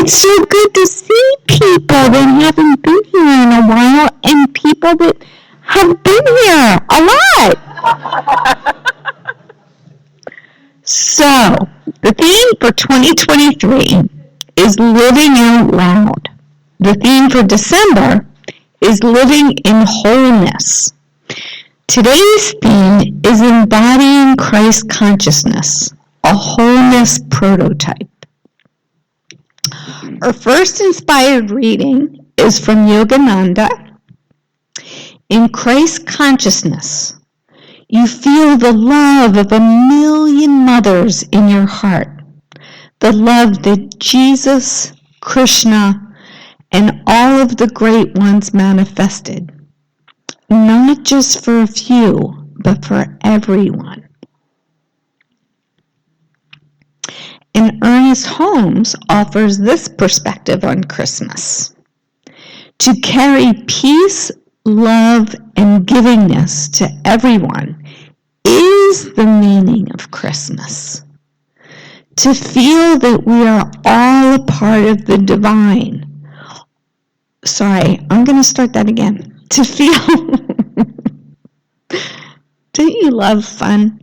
It's so good to see people that haven't been here in a while and people that have been here a lot. So, the theme for 2023 is living out loud. The theme for December is living in wholeness. Today's theme is embodying Christ consciousness, a wholeness prototype. Our first inspired reading is from Yogananda. In Christ consciousness, you feel the love of 1,000,000 mothers in your heart, the love that Jesus, Krishna, and all of the great ones manifested, not just for a few, but for everyone. And Ernest Holmes offers this perspective on Christmas. To carry peace, love, and givingness to everyone is the meaning of Christmas. To feel that we are all a part of the divine. Sorry, I'm going to start that again. To feel... Don't you love fun?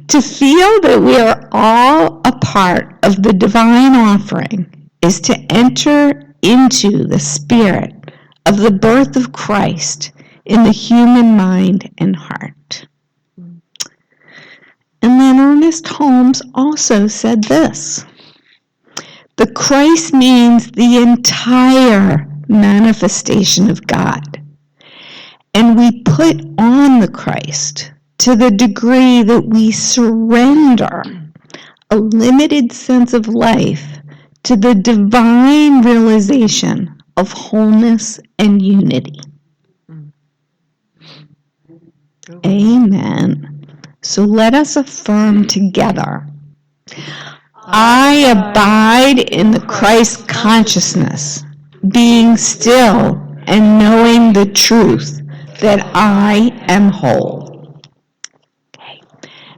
To feel that we are all a part of the divine offering is to enter into the spirit of the birth of Christ in the human mind and heart. And then Ernest Holmes also said this: the Christ means the entire manifestation of God. And we put on the Christ to the degree that we surrender a limited sense of life to the divine realization of wholeness and unity. Amen. So let us affirm together. I abide in the Christ consciousness, being still and knowing the truth that I am whole. Okay.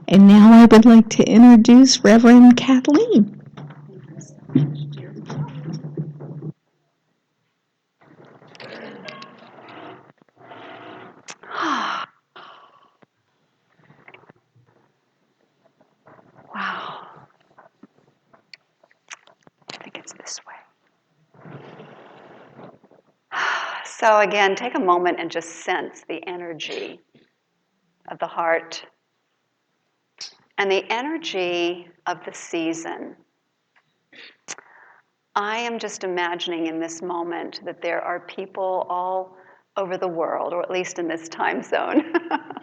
And now I would like to introduce Reverend Kathleen. Wow. I think it's this way. So again, take a moment and just sense the energy of the heart and the energy of the season. I am just imagining in this moment that there are people all over the world, or at least in this time zone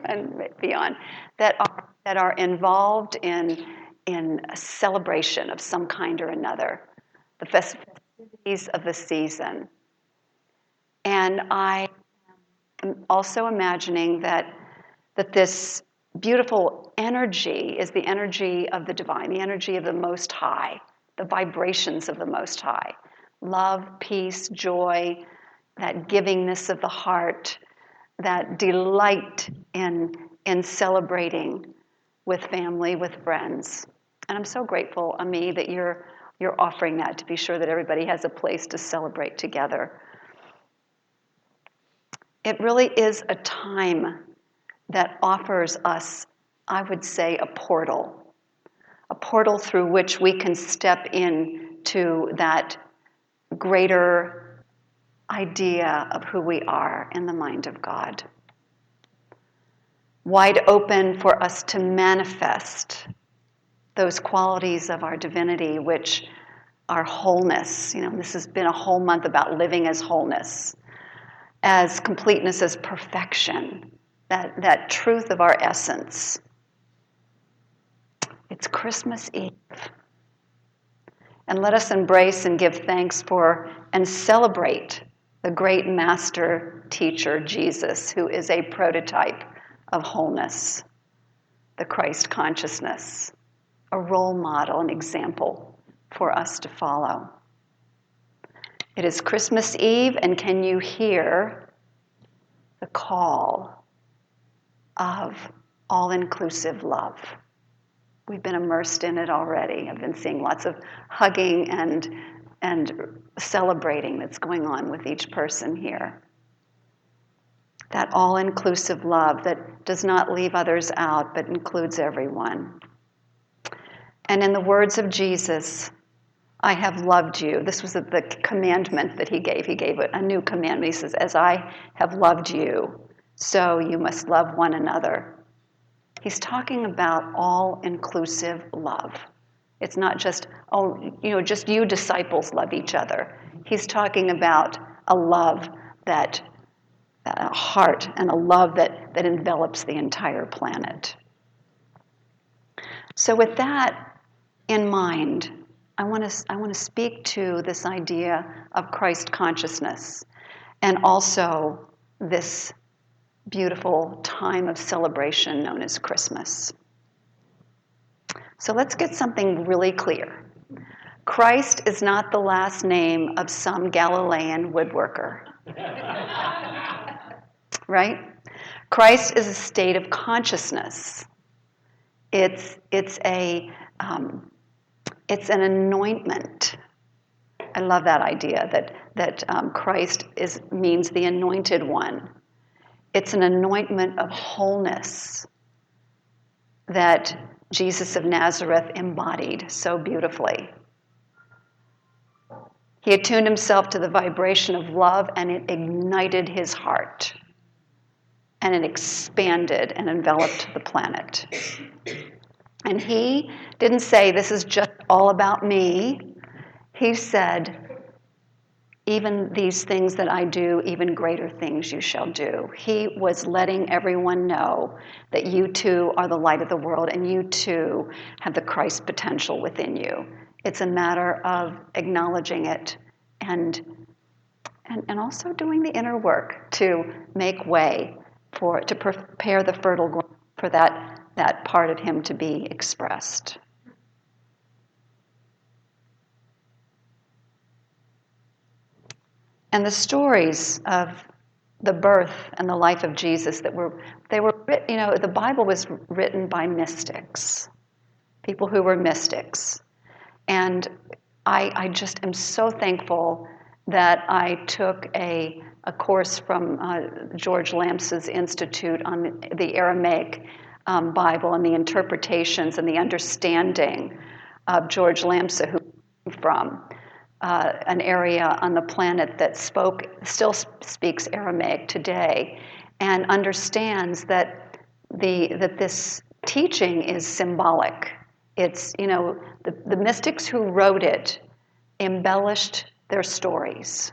and beyond, that are involved in a celebration of some kind or another, the festivities of the season. And I am also imagining that this beautiful energy is the energy of the divine, the energy of the Most High, the vibrations of the Most High. Love, peace, joy, that givingness of the heart, that delight in celebrating with family, with friends. And I'm so grateful, Ami, that you're offering that to be sure that everybody has a place to celebrate together. It really is a time that offers us, I would say, a portal through which we can step into that greater idea of who we are in the mind of God. Wide open for us to manifest those qualities of our divinity, which are wholeness. You know, this has been a whole month about living as wholeness, as completeness, as perfection, that truth of our essence. It's Christmas Eve. And let us embrace and give thanks for and celebrate the great master teacher, Jesus, who is a prototype of wholeness, the Christ consciousness, a role model, an example for us to follow. It is Christmas Eve, and can you hear the call of all-inclusive love? We've been immersed in it already. I've been seeing lots of hugging and celebrating that's going on with each person here. That all-inclusive love that does not leave others out but includes everyone. And in the words of Jesus, I have loved you. This was the commandment that he gave. He gave a new commandment. He says, as I have loved you, so you must love one another. He's talking about all-inclusive love. It's not just, just you disciples love each other. He's talking about a love that, a heart and a love that envelops the entire planet. So with that in mind, I want to speak to this idea of Christ consciousness and also this beautiful time of celebration known as Christmas. So let's get something really clear. Christ is not the last name of some Galilean woodworker. Right? Christ is a state of consciousness. It's an anointment. I love that idea that Christ means the anointed one. It's an anointment of wholeness that Jesus of Nazareth embodied so beautifully. He attuned himself to the vibration of love, and it ignited his heart. And it expanded and enveloped the planet. And he didn't say, this is just all about me. He said, even these things that I do, even greater things you shall do. He was letting everyone know that you too are the light of the world, and you too have the Christ potential within you. It's a matter of acknowledging it and also doing the inner work to make way to prepare the fertile ground for that part of him to be expressed. And the stories of the birth and the life of Jesus the Bible was written by mystics, people who were mystics. And I just am so thankful that I took a course from George Lamsa's Institute on the Aramaic Bible and the interpretations and the understanding of George Lamsa, who came from an area on the planet that still speaks Aramaic today, and understands that this teaching is symbolic. It's, the mystics who wrote it embellished their stories.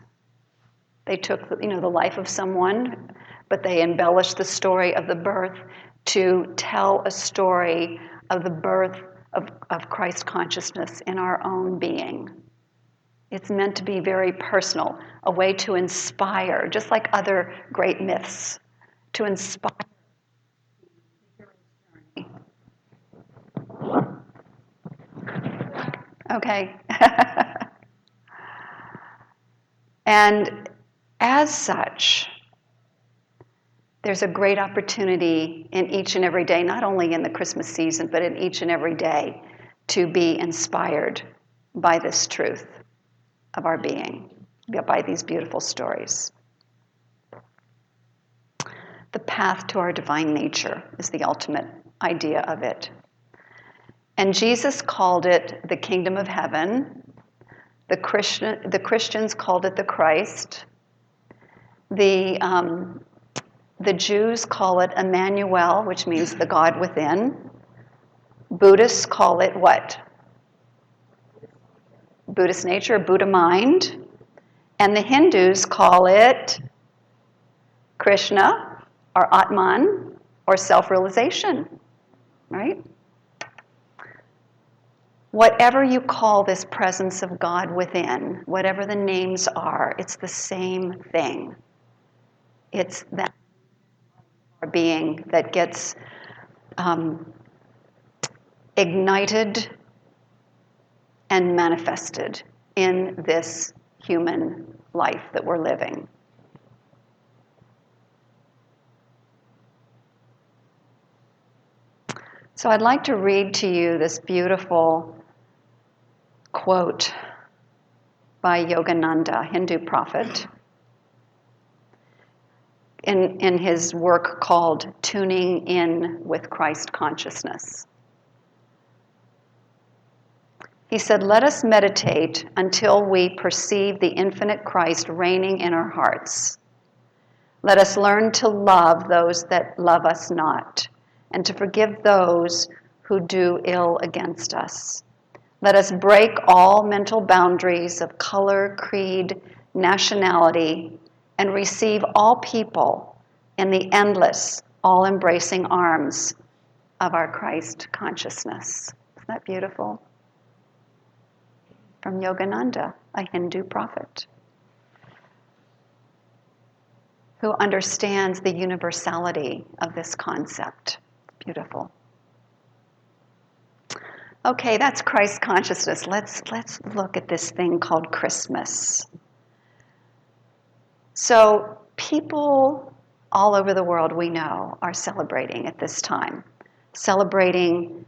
They took, the life of someone, but they embellished the story of the birth to tell a story of the birth of Christ consciousness in our own being. It's meant to be very personal, a way to inspire, just like other great myths, to inspire. Okay. And as such, there's a great opportunity in each and every day, not only in the Christmas season, but in each and every day, to be inspired by this truth of our being, by these beautiful stories. The path to our divine nature is the ultimate idea of it. And Jesus called it the kingdom of heaven. The Christians called it the Christ. The Jews call it Emmanuel, which means the God within. Buddhists call it what? Buddhist nature, Buddha mind. And the Hindus call it Krishna, or Atman, or self-realization, right? Whatever you call this presence of God within, whatever the names are, it's the same thing. It's that being that gets ignited and manifested in this human life that we're living. So I'd like to read to you this beautiful quote by Yogananda, Hindu prophet, in his work called Tuning In with Christ Consciousness. He said, "Let us meditate until we perceive the infinite Christ reigning in our hearts. Let us learn to love those that love us not, and to forgive those who do ill against us. Let us break all mental boundaries of color, creed, nationality, and receive all people in the endless, all-embracing arms of our Christ consciousness." Isn't that beautiful? From Yogananda, a Hindu prophet, who understands the universality of this concept. Beautiful. Okay, that's Christ consciousness. Let's look at this thing called Christmas. So people all over the world we know are celebrating at this time, celebrating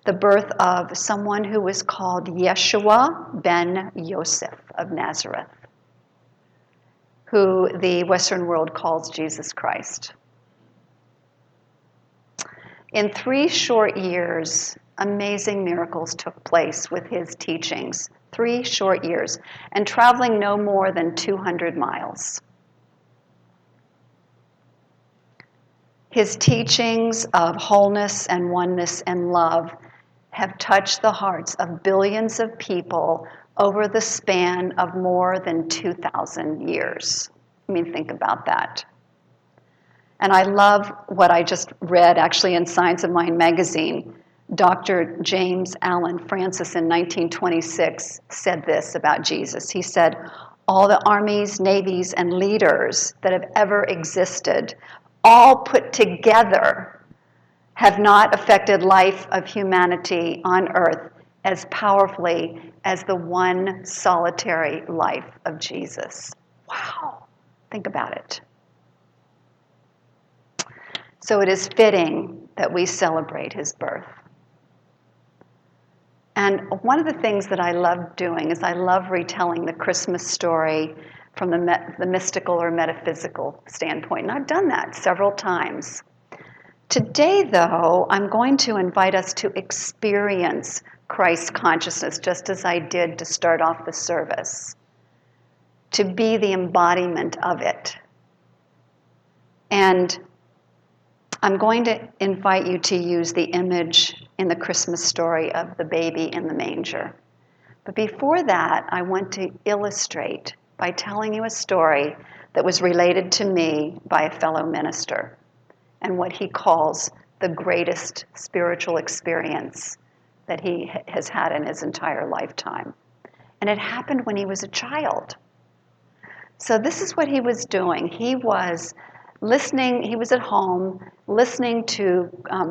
the birth of someone who was called Yeshua ben Yosef of Nazareth, who the Western world calls Jesus Christ. In 3 short years, amazing miracles took place with his teachings. 3 short years, and traveling no more than 200 miles. His teachings of wholeness and oneness and love have touched the hearts of billions of people over the span of more than 2,000 years. I mean, think about that. And I love what I just read, actually, in Science of Mind magazine. Dr. James Allen Francis in 1926 said this about Jesus. He said, "All the armies, navies, and leaders that have ever existed, all put together, have not affected life of humanity on earth as powerfully as the one solitary life of Jesus." Wow, think about it. So it is fitting that we celebrate his birth. And one of the things that I love doing is I love retelling the Christmas story from the mystical or metaphysical standpoint. And I've done that several times. Today, though, I'm going to invite us to experience Christ consciousness, just as I did to start off the service, to be the embodiment of it. And I'm going to invite you to use the image in the Christmas story of the baby in the manger. But before that, I want to illustrate by telling you a story that was related to me by a fellow minister, and what he calls the greatest spiritual experience that he has had in his entire lifetime. And it happened when he was a child. So this is what he was doing. He was listening, he was at home listening to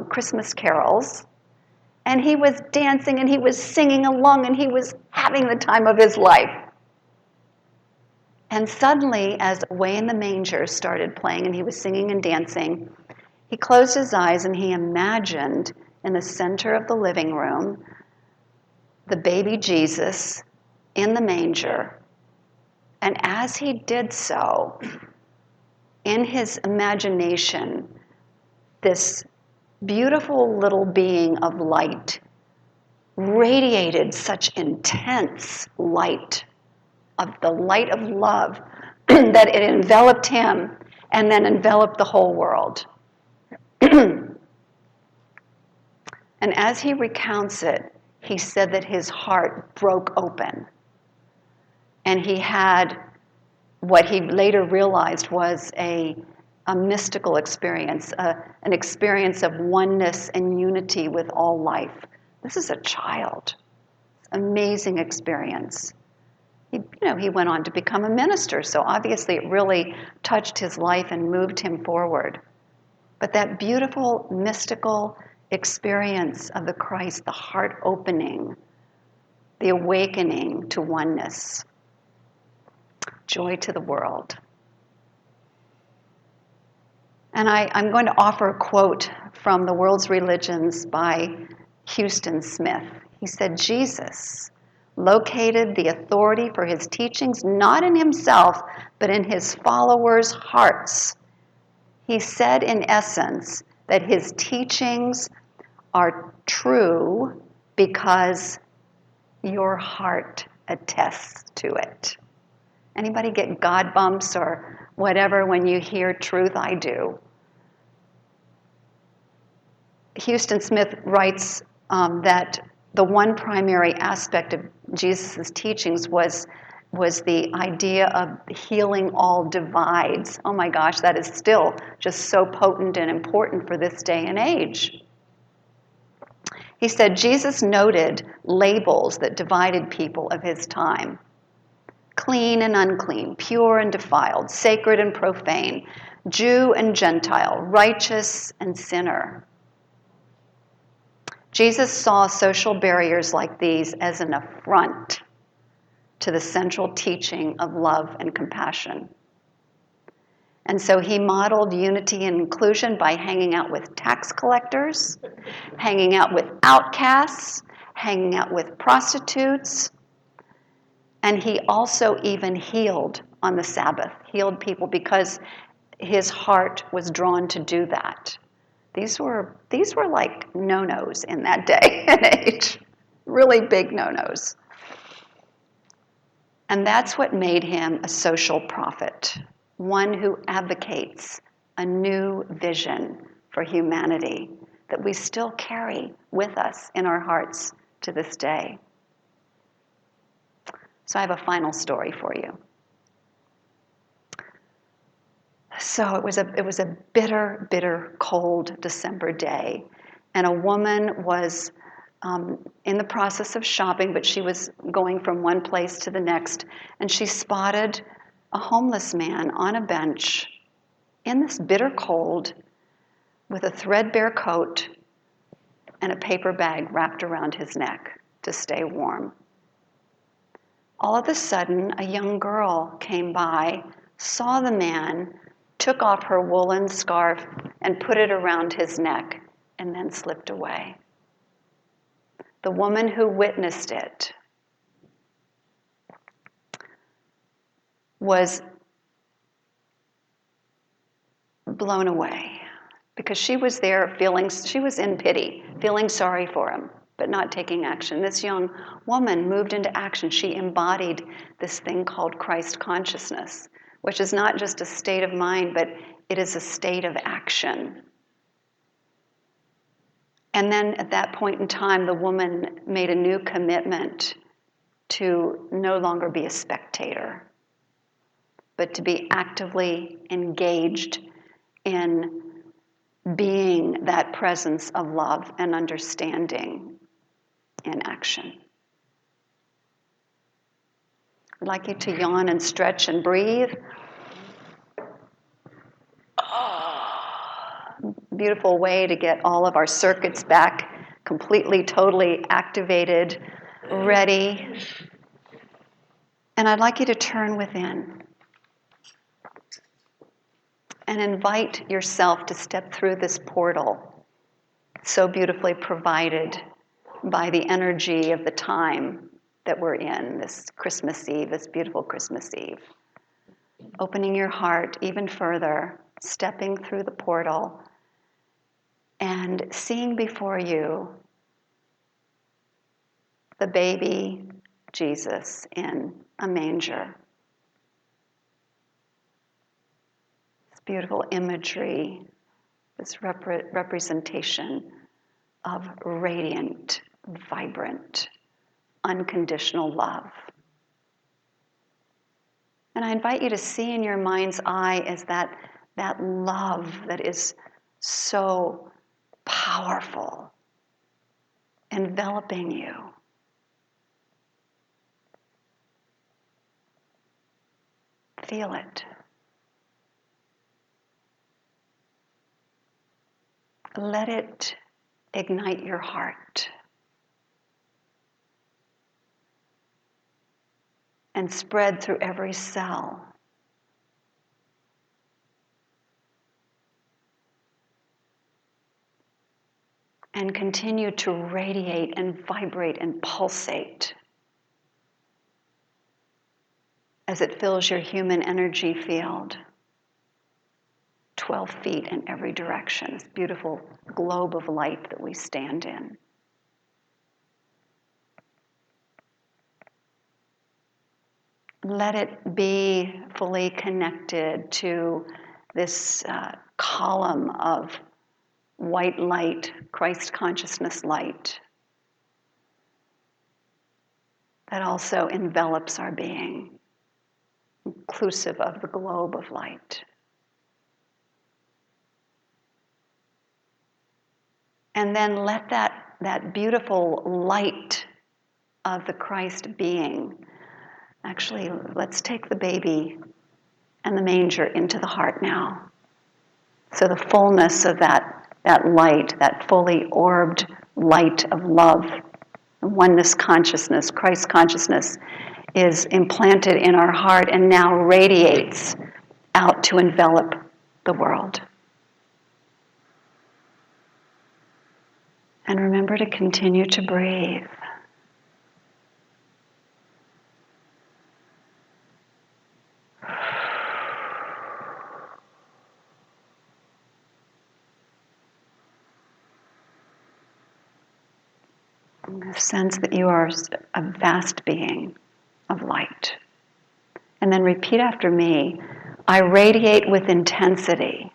Christmas carols, and he was dancing and he was singing along and he was having the time of his life. And suddenly, as Away in the Manger started playing and he was singing and dancing, he closed his eyes and he imagined in the center of the living room the baby Jesus in the manger. And as he did so, in his imagination, this beautiful little being of light radiated such intense light, of the light of love, that it enveloped him and then enveloped the whole world. And as he recounts it, he said that his heart broke open. And he had what he later realized was a mystical experience, an experience of oneness and unity with all life. This is a child. Amazing experience. He went on to become a minister, so obviously it really touched his life and moved him forward. But that beautiful, mystical experience of the Christ, the heart opening, the awakening to oneness. Joy to the world. And I'm going to offer a quote from The World's Religions by Houston Smith. He said, Jesus located the authority for his teachings not in himself, but in his followers' hearts. He said, in essence, that his teachings are true because your heart attests to it. Anybody get God bumps or whatever when you hear truth? I do. Houston Smith writes that the one primary aspect of Jesus' teachings was the idea of healing all divides. Oh my gosh, that is still just so potent and important for this day and age. He said Jesus noted labels that divided people of his time. Clean and unclean, pure and defiled, sacred and profane, Jew and Gentile, righteous and sinner. Jesus saw social barriers like these as an affront to the central teaching of love and compassion. And so he modeled unity and inclusion by hanging out with tax collectors, hanging out with outcasts, hanging out with prostitutes, and he also even healed on the Sabbath, healed people because his heart was drawn to do that. These were like no-nos in that day and age, really big no-nos. And that's what made him a social prophet, one who advocates a new vision for humanity that we still carry with us in our hearts to this day. So I have a final story for you. So it was a bitter, bitter, cold December day, and a woman was in the process of shopping, but she was going from one place to the next, and she spotted a homeless man on a bench in this bitter cold with a threadbare coat and a paper bag wrapped around his neck to stay warm. All of a sudden, a young girl came by, saw the man, took off her woolen scarf and put it around his neck, and then slipped away. The woman who witnessed it was blown away because she was there she was in pity, feeling sorry for him, but not taking action. This young woman moved into action. She embodied this thing called Christ consciousness, which is not just a state of mind, but it is a state of action. And then at that point in time, the woman made a new commitment to no longer be a spectator, but to be actively engaged in being that presence of love and understanding in action. I'd like you to yawn and stretch and breathe. Beautiful way to get all of our circuits back completely, totally activated, ready. And I'd like you to turn within and invite yourself to step through this portal so beautifully provided by the energy of the time that we're in, this Christmas Eve, this beautiful Christmas Eve. Opening your heart even further, stepping through the portal, and seeing before you the baby Jesus in a manger. This beautiful imagery, this representation of radiant, vibrant, unconditional love. And I invite you to see in your mind's eye as that love that is so powerful, enveloping you. Feel it. Let it ignite your heart and spread through every cell. and continue to radiate and vibrate and pulsate as it fills your human energy field, 12 feet in every direction, this beautiful globe of light that we stand in. Let it be fully connected to this column of white light, Christ consciousness light, that also envelops our being, inclusive of the globe of light. And then let that beautiful light of the Christ being, actually, let's take the baby and the manger into the heart now. So the fullness of that light, that fully orbed light of love, oneness consciousness, Christ consciousness, is implanted in our heart and now radiates out to envelop the world. And remember to continue to breathe. Sense that you are a vast being of light. And then repeat after me. I radiate with intensity.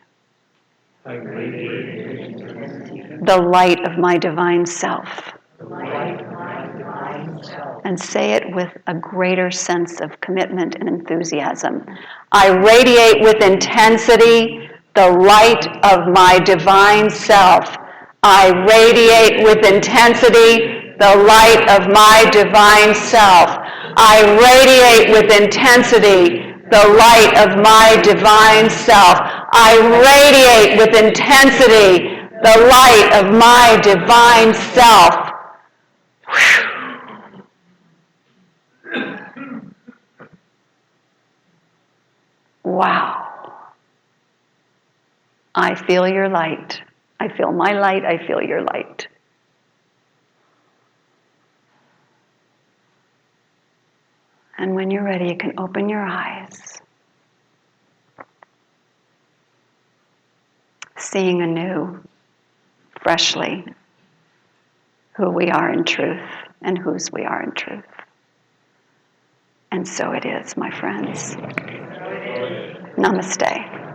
I radiate with intensity. The light of my divine self. The light of my divine self. And say it with a greater sense of commitment and enthusiasm. I radiate with intensity the light of my divine self. I radiate with intensity the light of my divine self. I radiate with intensity the light of my divine self. I radiate with intensity the light of my divine self. Wow. I feel your light. I feel my light. I feel your light. And when you're ready, you can open your eyes, seeing anew, freshly, who we are in truth and whose we are in truth. And so it is, my friends. Namaste.